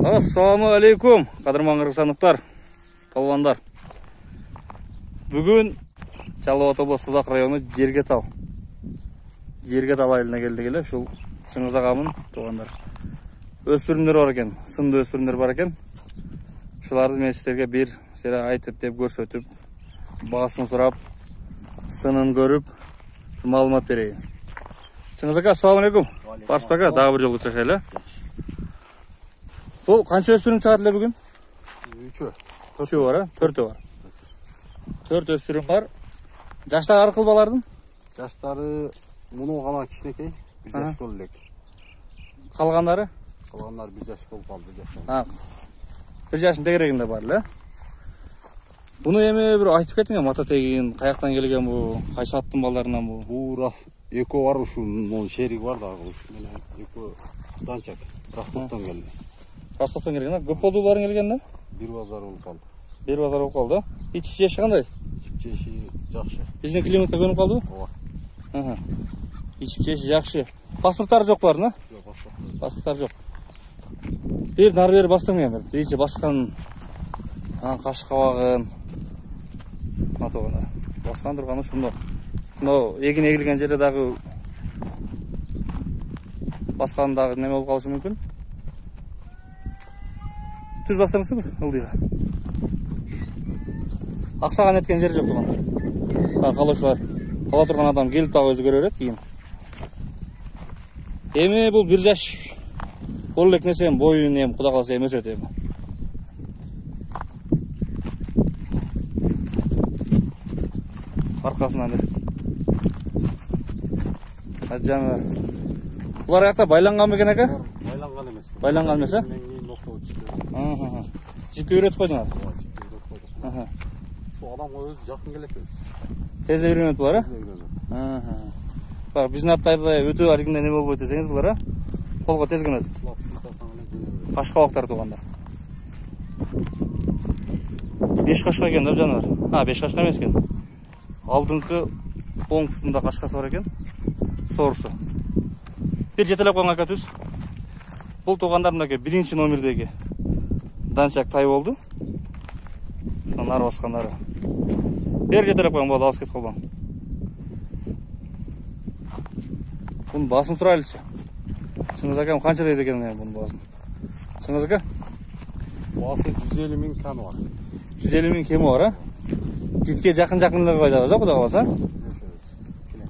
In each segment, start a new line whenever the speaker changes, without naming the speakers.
Assalamu алейкум, қадырман қырғызстандықтар, балуандар. Бүгін Жалал-Абад облысы Созақ районы Жергетал айылына келдік еле. Шул Шыңғыз ағамын туғандар. Өспірімдер бар екен, сынды өспірімдер бар екен. Шуларды мен сіздерге бір сері айтып деп көрсетіп, бағасын сұрап, сынын көріп, малымат берейін. Шыңғыз аға, ассаламу алейкум. Баршып аға, дағы бір жолғы чақайлы. Бұл қанша өспірім шығады бүгін? Үші бар, төрті бар. Төрт өспірім бар. Жаштағы арқыл балардың?
Жаштары мұны ғана кішінекей, бір жаш бол елек.
Қалғандары?
Қалғандар бір жаш бол қалды.
Бір жашын тегерегінде бар, ле? Бұны еме бір айтып кеттің, мата тегін, қаяқтан келген бұл, қайшы аттың балдарынан бұл?
Бұл еко бар ұшын, шерік бар да ұшын. Еко данчак, Ростовтан келді.
Ростовтан келген, көп болды оларын келгенде?
Bir bazar olup kaldı.
Bir bazar olup kaldı. İç içe қандай?
İç içe жақсы.
Біздің климатқа көніп қалды?
Ооба.
İç içe жақсы. Паспорттары жоқ бар, не?
Жоқ,
паспорттары жоқ. Bir нар бері бастырмайын. Бірінші басқан қашық қабағын. Басқан тұрғаны шұмды. Егін егілген жерде дағы басқандағы неме болып қалышы мүмкін? Түз бастырыңызы бір, ылдыға. Ақсаған еткен жер жоқ тұрған. Қалаушылар, қала тұрған адам келіп тағы өзі көрер еді кейін. Еме бұл бір жаш болылек несем, бойын ем, құда қалса ем өсет ем. Арқасынан бір. Әджамы. Бұлар аяқта байланған бекен әке?
Байланған емес.
Байланған емес,
ә?
Жіпке үйретіп қойдыңар?
Şu adamға өзі жақын келеді өзі.
Тезе үйренеді бұлар, ә? Біздің аттайды өте аргінде не болып өтесеңіз бұлар, ә? Қолға тез көнеді. Қашқа уақыттар туғандар. 5 қашқа екен, да жанар? 5 қашқа емес екен. Алдыңқы оң тұтында қашқасы бар екен. Сорусы. Bir жетелеп қойған әке түз. Бұл туғандар бірінші номердегі данчак тай болды. Нар басқандары. Бер жетелеп қойған болды, алыс кет қолбан. Бұның басын тұрайлысы. Шыңғыз әкем қанша дейді екен бұның басын? Шыңғыз әке?
Басы 150 мың кемі бар.
150 мың кемі бар, ә? Житке жақын-жақынлығы қайда бар, құда қаласа?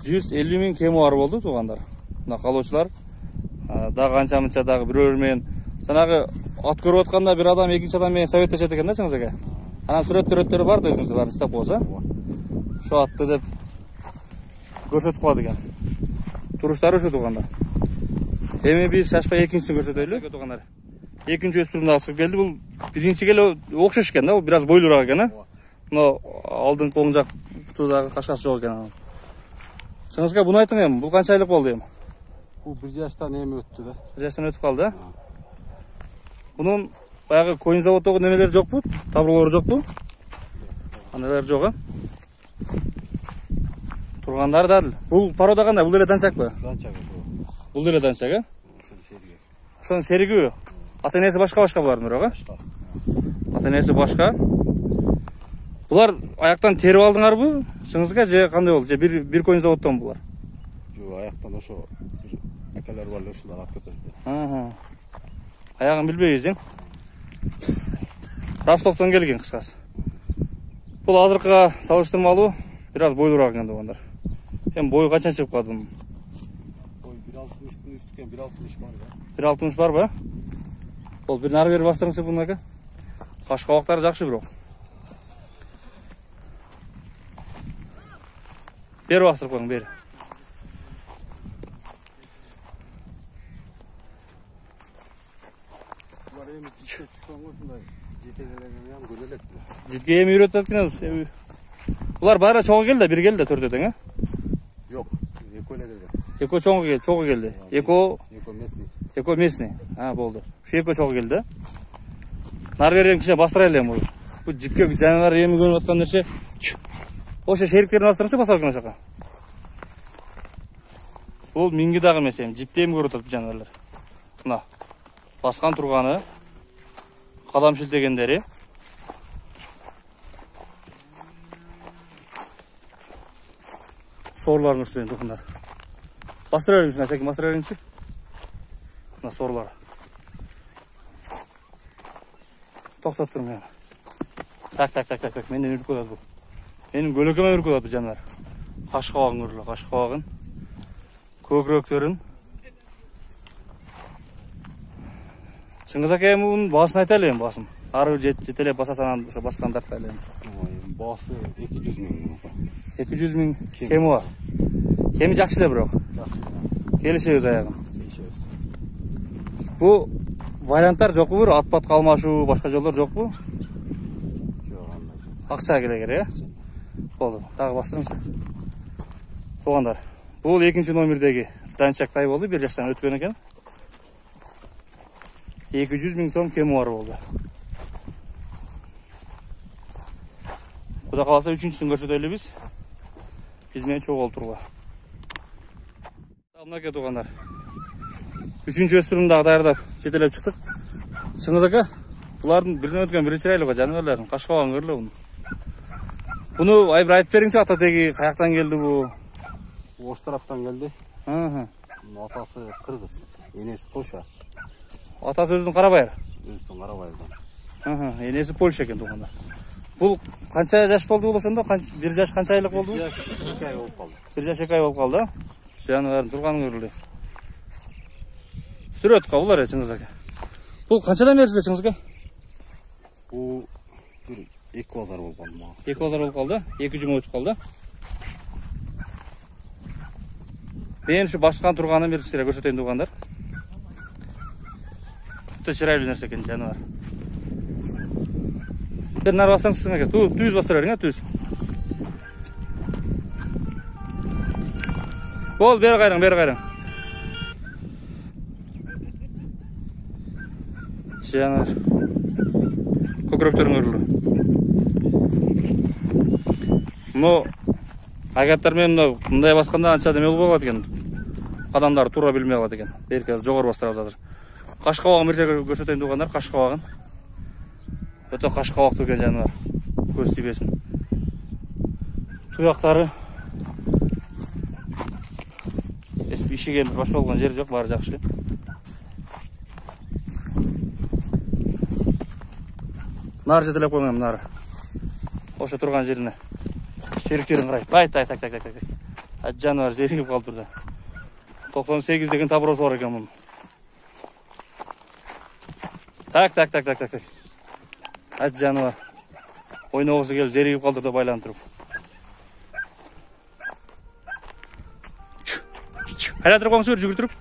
150 мың кемі бар болды туғандар. Мына қалаушылар дағы қанша-мұнша дағы біреуірмен жаңағы ат көріп отқанда бір адам екінші адаммен советтеседі екен, да Шыңғыз әке? Ана суреттері бар да өзіңізді бәрін істеп қойса. Şu атты деп көрсетіп қойды екен. Тұрыштары үшін туғандар. Еме біз шашпай екіншісін көрсетейлі туғандар. Екінші өспірімді асып келді. Бұл бірінші келі оқшаш екен, да? Бұл біраз бойлырақ екен, ә? Мынау алдың қоң жақ құтыдағы қашқасы жоқ екен. Шыңғызға бұны айтың ем, бұл қанша айлық болды ем?
Бұл бір жастан еме өтті да.
Бір жастан өтіп қалды, да? Бұның баяғы койын заводтағы немелер жоқ бұ? Таблолары жоқ бұ? Қандайлар жоқ, ә? Тұрғандары дадыл. Бұл парода қандай? Бұл еле данчак ба?
Данчак.
Бұл еле данчак, ә? Соның серігі. Ата-енесі башқа бұлардың бұраға? Ата-енесі башқа. Бұлар аяқтан теріп алдыңар бұ? Шыңызға же қандай болды? Же бір койын заводтан бұлар?
Жоқ, аяқтан ошо әкелер бар өшілер ап кетеді.
Аяғын білбейіз, Ростовтан келген қысқасы. Бұл азырқыға салыштырмалы, біраз бойлырақ екен туғандар. Бойы қанша шығып қалды бұның?
Бой 1.60-тың үстікен 1.60 бар ба?
1.60 бар ба? Ол бір нары бері бастырыңсы бұның әке? Қашқа уақыттары жақшы бір оқ. Бері бастырып қойың, бері. Житке ем үйретіп кеткен. Бұлар бәрі чоғы келді, бір келді төртеден, ә?
Жоқ, еко еле келді.
Еко чоғы келді. Еко
местный.
Еко местный. Болды. Шу еко чоғы келді. Нар берем кеше бастырайлы ем бұл. Бұл жіпке жаңалар емі көніп отқан нәрсе. Ошы шеріктерін бастырыңшы басалқын ашақа. Бұл мингі дағы емес ем. Жіпте ем көріп отады жаңалар. Мына. Басқан тұрғаны. Кадам шилтегендери. Сорларын үстүнөн тукундар. Бастыра бериңчи, Асеки, бастыра бериңчи. Мына сорлар. Токтоп туруң мени. Так. Менден үрүп коет бул. Менин көлөкөмө үрүп коет бул жаныбар. Каш кабагын көрүлө, каш кабагын. Көкүрөктөрүн. Чыңгыз ака мунун баасын айтайлы эми баасын. Ары жетелеп басасаң анан ошо баскан тартайлы эми.
Баасы 200 миң.
200 миң кеми бар. Кеми жакшы эле бирок. Келишебиз аягын. Бу варианттар жокпу? Бир ат-пат калмашуу, башка жолдор жокпу?
Жок, андай жок.
Акча келе керек, э? Болду. Дагы бастырыңызчы. Туугандар, бул 2-номердеги данчак тай болду, 1 жаштан өткөн экен. 200 миң сом кеми бар болду. Кудай кааласа 3-үчүсүн көрсөтөлү биз. Биз менен чогултургула. Мынакей туугандар. 3-үчү өстүрүмдү дагы даярдап жетелеп чыктык. Чыңгыз ака, булардын биринен өткөн бир чырайлуу жаныбарларын, каш кабагын көрүлө буну. Буну бир айтып бериңчи, ата теги каяктан келди бу?
Ош тараптан келди. Атасы кыргыз, энеси Тоша.
Атасы өзүнүн Карабайыр.
Өзүнүн Карабайырдан.
Энеси Польша экен туугандар. Бул канча жаш болду бул ошондо? 1 жаш канча айлык болду?
1 жаш 2 ай болуп калды.
1 жаш 2 ай болуп калды. Жаныбарын турганын көрүлү. Сүрөт кабылар Чыңгыз ака. Бул канчадан берсиздер Чыңгыз ака?
Бул 2 базар болуп калды мага.
2 базар болуп калды, 2 жума өтүп калды. Мен ушу башкан турганын бир сире көрсөтөйүн туугандар. Өтө чырайлуу нерсе экен жаныбар. Бир нар бассаңыз Чыңгыз ака, түз бастыра бериң, түз. Бол, бери кайрың. Жаныбар. Көкүрөктөрүң көрүлү. Мына агаттар менен мындай басканда анча деме болуп калат экен. Кадамдары туура билмей калат экен. Берки азыр жогору бастырабыз азыр. Каш кабагын берсе көрсөтөйүн туугандар, каш кабагын. Өтө каш кабактуу экен жаныбар. Көз тийбесин. Туяктары ишиген баш болгон жери жок, баары жакшы. Нар жетелеп койгон нары. Ошо турган жерине. Чериктерин карай. Так. Жаныбар жеригип калып турду. 98 деген таброосу бар экен мунун. Так. Жаныбар. Ойногусу келип жеригип калдырды байлантырып. Айлатырып коңуз бер жүгүртүрүп.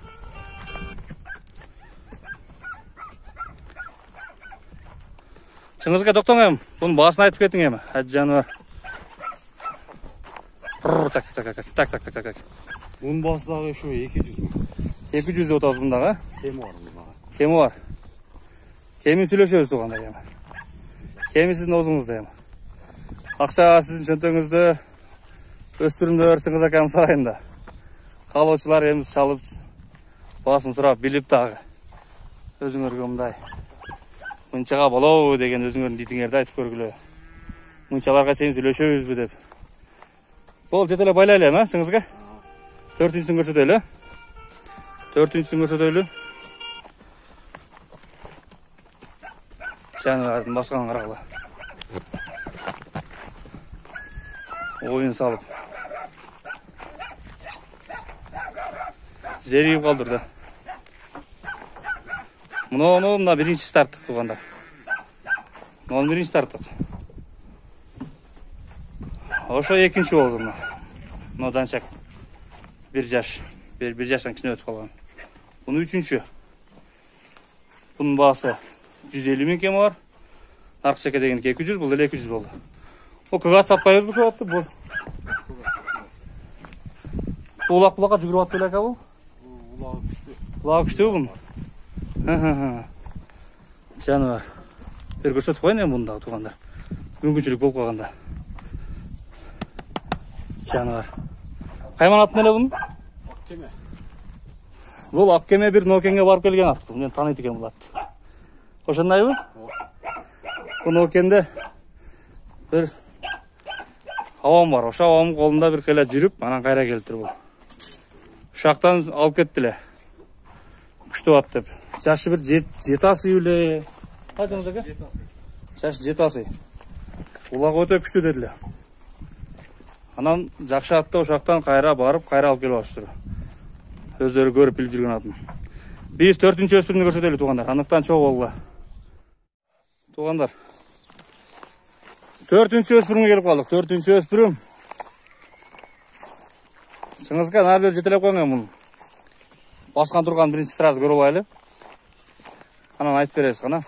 Чыңгыз ака токтоң эми. Бунун баасын айтып кетиң эми. Жаныбар. Так.
Бунун баасы дагы ошо 200 миң.
200 деп атабыз мындагы.
Кеми бар мында.
Кеми бар. Кемин сүйлөшөбүз тууганда эми. Кеми сиздин оозуңузда эми. Акча сиздин чөнтөгүңүздө. Өстүрүмдөр Чыңгыз аканын сарайында. Калоочулар эми чалып, баасын сурап билип дагы. Өзүңөргө мындай мынчага болобу деген өзүңөрдүн дитиңерди айтып көргүлө. Мынчаларга чейин сүйлөшөбүзбү деп. Бол жетеле байлайлы эми, Чыңгыз ака. 4-үчүсүн көрсөтөлү. 4-үчүсүн көрсөтөлү. Жаныбардын басканын карагыла. Оюн салып. Жеригип калдырды. Мына биринчи тарттык туугандар. Мына биринчи тарттык. Ошо экинчи болду мына. Мына данчак. 1 жаш. 1 жаштан кичине өтүп калган. Бунун үчүнчү. Бунун баасы 150 миң кеми бар. Наркчеке деген 200, бул деле 200 болду. Бул көгат сатпайбызбы көгатты бул? Улак булакка жүгүрүп атты эле ака бул? Улак күчтүү бун. Жаныбар. Бер көрсөтүп коеюн эми муну дагы туугандар. Мүмкүнчүлүк болуп калганда. Жаныбар. Кайман атын эле бунун?
Аккеме.
Бул Аккеме бир Нокенге барып келген ат. Мен тааныйт экен бул атты. Ошондойбу? Bunu okende bir havam var. Oşa havamın kolunda bir kela жүрүp, анан кайра келип тур бул. Ушактан алып кеттиле. Күчтү ат деп. Жашы bir 7 асый эле. Качыңыз ака? 7 асый. Жашы 7 асый. Улак өтө күчтүү дедиле. Анан жакшы атты ошактан кайра барып, кайра алып келип алыштыр. Өздөрү көрүп билип жүргөн атын. Биз 4-чү өспүрүмдү көрсөтөлү туугандар. Андыктан чоо болду. Туугандар. 4-чү өспүрүмгө келип калдык. 4-чү өспүрүм. Сыңызга нар бер жетелеп коюң муну. Баскан турган биринчи сразу көрүп алайлы. Анан айтып бересиз кана.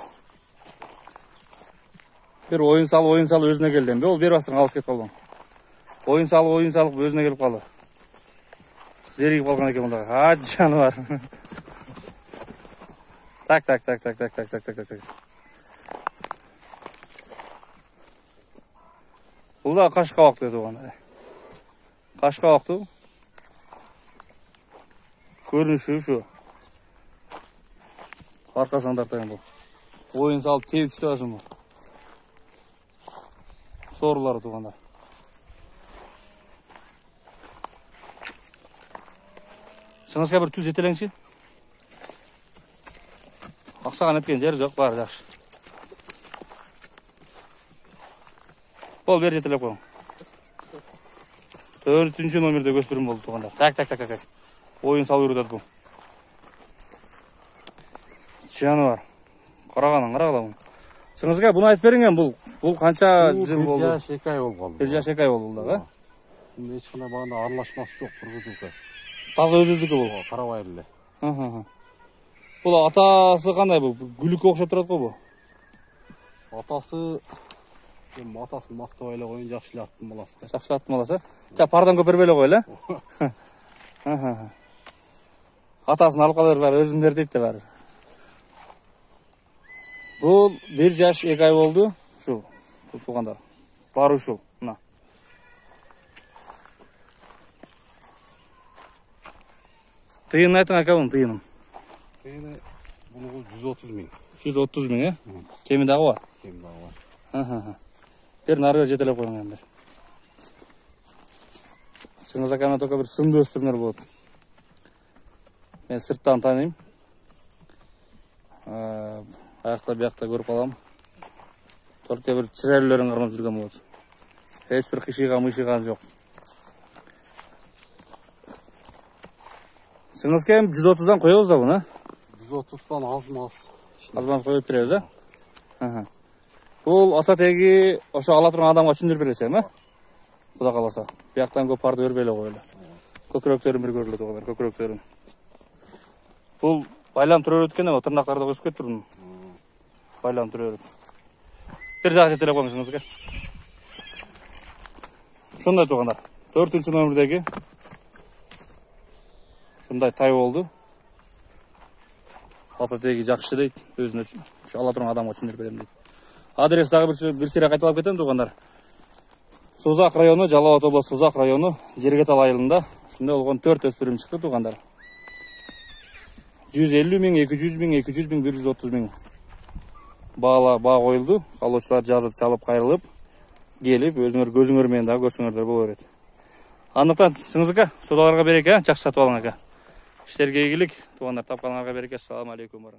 Bir oyun sal özüne geldi. Ol bir bastırın alış ketip kaldım. Oyun sal özüne gelip kaldı. Zerigip kalgan eкен bunda. Ha canı var. Tak. Bu da kaş kavak dedi bana. Kaş kavaktı. Görünüşü şu. Arkasından tartayım bu. Oyun sal tevip çıtasın bu. Soruları tuğanlar. Сыңызга bir tül жетелеңши. Аксаган эткен жери жок, баары жакшы. Бол бер жетелеп коюң. 4-чү номерде өспүрүм болду туғандар. Так. Oyun sal үйрөтөт бул. Жаны бар. Карагала. Сыңызга буну айтып бериңем, бул канча жыл болду?
1 жаш 2 ай болуп калды.
1 жаш 2 ай болду да.
Эч кандай багында аралашмасы жок, кыргызылыкка.
Таза өзүздүкү бул.
Карабай эле.
Бул атасы кандай бул? Гүлүккө окшоп турат го бу.
Атасы атасын мактабай эле коюн, жакшылаттым баласы да.
Жакшылаттым баласы. Жа пардан көпөрбөй эле кой эле. Атасын алып кала бер, өзүмдер дейт да баары. Бул 1 жаш 2 ай болду. Шу туугандар. Бар ушул. Мына. Тыйын айтың ака бунун тыйынын.
Тыйыны бул 130 000.
130 000, Кеми дагы бар.
Кеми дагы бар.
Бер нары жетелеп коюң эми. Сыңыз акана тока бир сынды өспүрүмдөр болот. Мен сырттан тааныйм. Аякта биякта көрүп калам. Только бир чырайларын кармап жүргөн болот. Эч бир кышыйган жок. Сыңыз кем 130дан коебуз да буну,
130дан азмаз.
Азмаз коюп беребиз, Бул ата теги ошо ала турган адамга түшүндүрүп бересиң, Кудай кааласа. Бияктан көп парды өрбөй эле коелу. Көкүрөктөрүн бир көрүлөт тугандар, көкүрөктөрүн. Бул байлам түрөп өткөн эме, тырнактары да өсүп кетти. Байлам түрөп. Бир дагы жетелеп коюңуз сыңызга. Ошондой тугандар. 4-чү номердеги ушундай тай болду. Ата теги жакшы дейт, өзүнө ала турган адамга түшүндүрүп берем дейт. Адрес дагы бир сире кайталап кетем тугандар. Сузак району, Жалал Абад областы Сузак району, Жергетал айылында ушундай болгон 4 өспүрүм чыкты тугандар. 150 000, 200 000, 200 000, 130 000 баа коюлду. Калоочулар жазып, чалып, кайрылып, келип, өзүңөр көзүңөр менен дагы көрсөңөрдөр боло берет. Андыктан сыңызга, содаларга береке, жакшы сатып алың ака. İşlerге ийгилик, тугандар, тапканыңарга береке. Ассаламу алейкум.